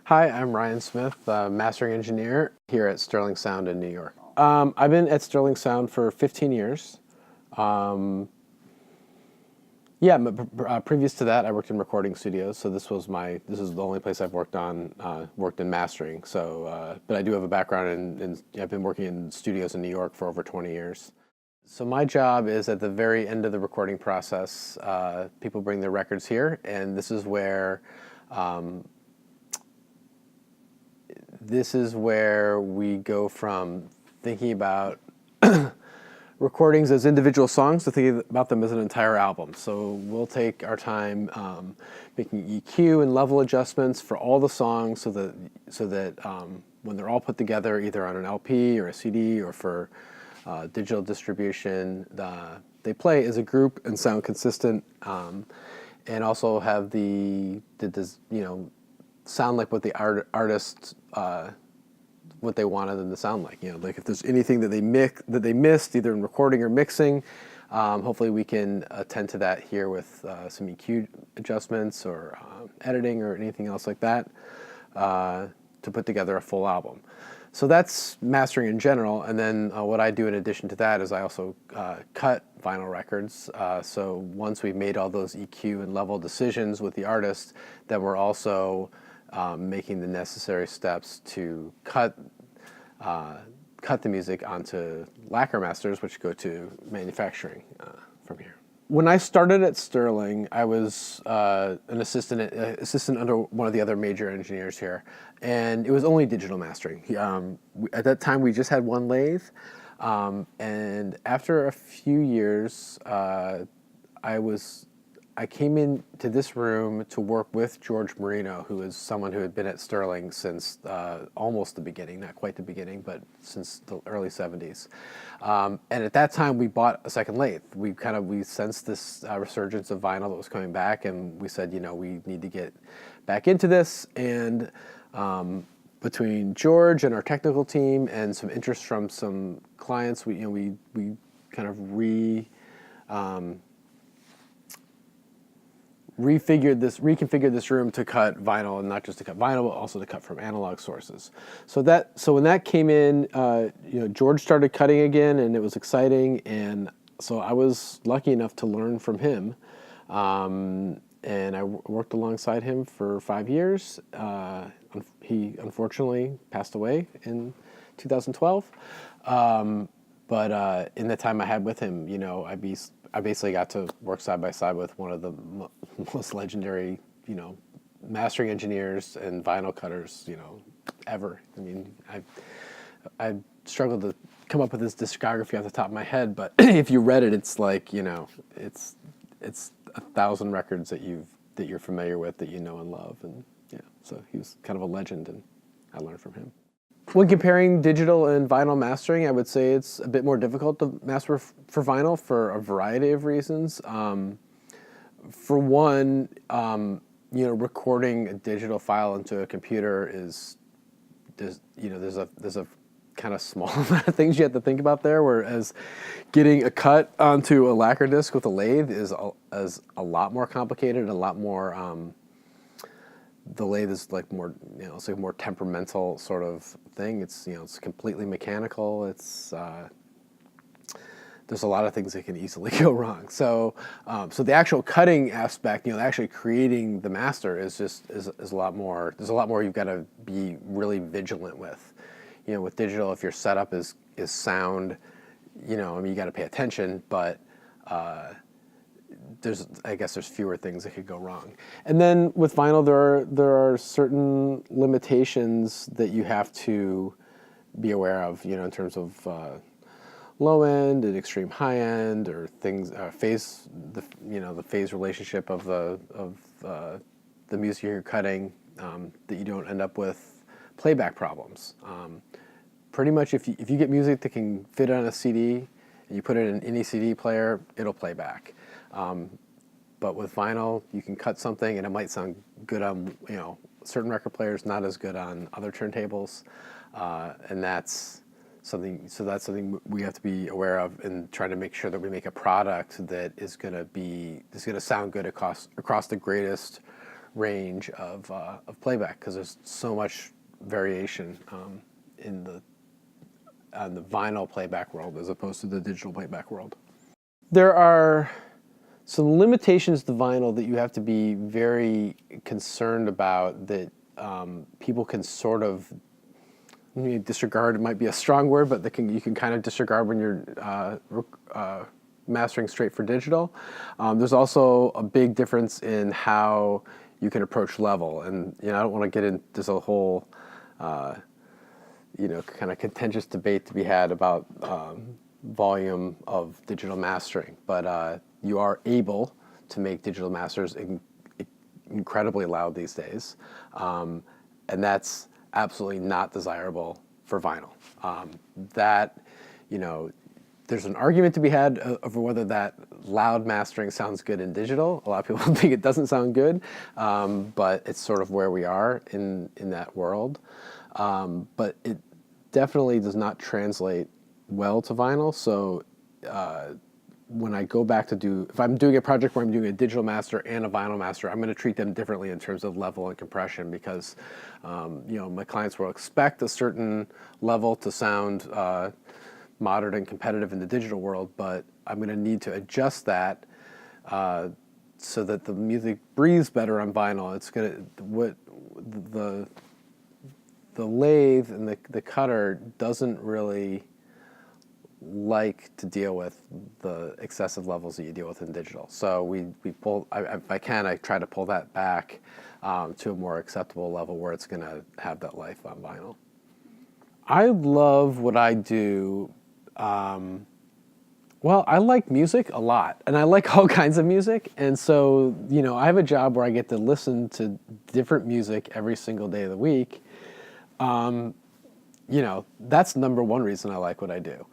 Hi, I'm Ryan Smith, mastering engineer here at Sterling Sound in New York. I've been at Sterling Sound for 15 years. Um, yeah, previous to that, I worked in recording studios. So this is the only place I've worked in mastering. But I do have a background I've been working in studios in New York for over 20 years. So my job is at the very end of the recording process. People bring their records here, and um, this is where we go from thinking about recordings as individual songs to thinking about them as an entire album. So we'll take our time making EQ and level adjustments for all the songs so that when they're all put together, either on an LP or a CD or for digital distribution, they play as a group and sound consistent, and also have sound like what the artist what they wanted them to sound like. Like if there's anything that they missed either in recording or mixing, hopefully we can attend to that here with some EQ adjustments or editing or anything else like that to put together a full album. So that's mastering in general, and then what I do in addition to that is I also cut vinyl records. So once we've made all those EQ and level decisions with the artist, then we're also making the necessary steps to cut the music onto lacquer masters, which go to manufacturing from here. When I started at Sterling, I was an assistant under one of the other major engineers here, and it was only digital mastering. At that time, we just had one lathe, and after a few years, I came into this room to work with George Marino, who is someone who had been at Sterling since almost the beginning, not quite the beginning, but since the early 70s. And at that time, we bought a second lathe. We sensed this resurgence of vinyl that was coming back, and we said, we need to get back into this. And between George and our technical team and some interest from some clients, we kind of reconfigured this room to cut vinyl, and not just to cut vinyl, but also to cut from analog sources. So when that came in, George started cutting again, and it was exciting. And so I was lucky enough to learn from him, and I worked alongside him for 5 years. He unfortunately passed away in 2012. But in the time I had with him, I basically got to work side by side with one of the most legendary, mastering engineers and vinyl cutters, ever. I mean, I struggled to come up with his discography off the top of my head, but if you read it, it's like, it's 1,000 records that you're familiar with, that you know and love, and so he was kind of a legend, and I learned from him. When comparing digital and vinyl mastering, I would say it's a bit more difficult to master for vinyl for a variety of reasons. For one, recording a digital file into a computer there's a kind of small amount of things you have to think about there, whereas getting a cut onto a lacquer disc with a lathe is a lot more complicated and a lot more. The lathe is like more, it's like a more temperamental sort of thing. It's completely mechanical. There's a lot of things that can easily go wrong. So the actual cutting aspect, actually creating the master is a lot more. There's a lot more you've got to be really vigilant with. With digital, if your setup is sound, you got to pay attention, but I guess there's fewer things that could go wrong. And then with vinyl, there are certain limitations that you have to be aware of, in terms of low end and extreme high end, or things the phase relationship of the music you're cutting, that you don't end up with playback problems. Pretty much, if you get music that can fit on a CD and you put it in any CD player, it'll play back. But with vinyl, you can cut something and it might sound good on certain record players, not as good on other turntables, and that's something we have to be aware of, and trying to make sure that we make a product that is going to sound good across the greatest range of playback, because there's so much variation in the on the vinyl playback world as opposed to the digital playback world. There are some limitations to vinyl that you have to be very concerned about, that people can sort of, disregard might be a strong word, but you can kind of disregard when you're mastering straight for digital. There's also a big difference in how you can approach level, and I don't want to get into this a whole kind of contentious debate to be had about volume of digital mastering, but you are able to make digital masters incredibly loud these days, and that's absolutely not desirable for vinyl. There's an argument to be had over whether that loud mastering sounds good in digital. A lot of people think it doesn't sound good, but it's sort of where we are in that world. But it definitely does not translate well to vinyl. So when I go back to if I'm doing a project where I'm doing a digital master and a vinyl master, I'm going to treat them differently in terms of level and compression, because my clients will expect a certain level to sound modern and competitive in the digital world, but I'm going to need to adjust that so that the music breathes better on vinyl. It's going to the lathe and the cutter doesn't really like to deal with the excessive levels that you deal with in digital. So we pull, if I can, I try to pull that back to a more acceptable level where it's going to have that life on vinyl. I love what I do. Well, I like music a lot, and I like all kinds of music, and so, I have a job where I get to listen to different music every single day of the week. That's number one reason I like what I do.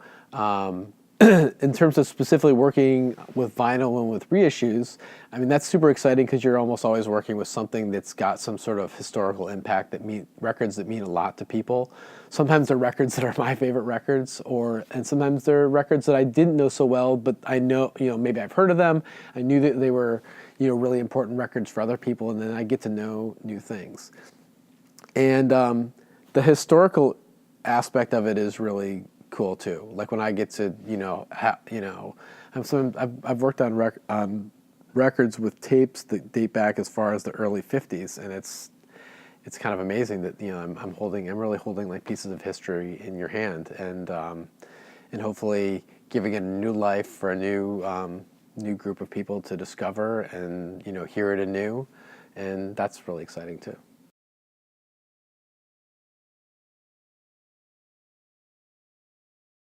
In terms of specifically working with vinyl and with reissues, that's super exciting because you're almost always working with something that's got some sort of historical impact, records that mean a lot to people. Sometimes they're records that are my favorite records, and sometimes they're records that I didn't know so well, but I know, maybe I've heard of them. I knew that they were, really important records for other people, and then I get to know new things. And the historical aspect of it is really cool too. Like when I get to, I've worked on records with tapes that date back as far as the early '50s, and it's kind of amazing that I'm really holding like pieces of history in your hand, and hopefully giving it a new life for a new group of people to discover and hear it anew, and that's really exciting too.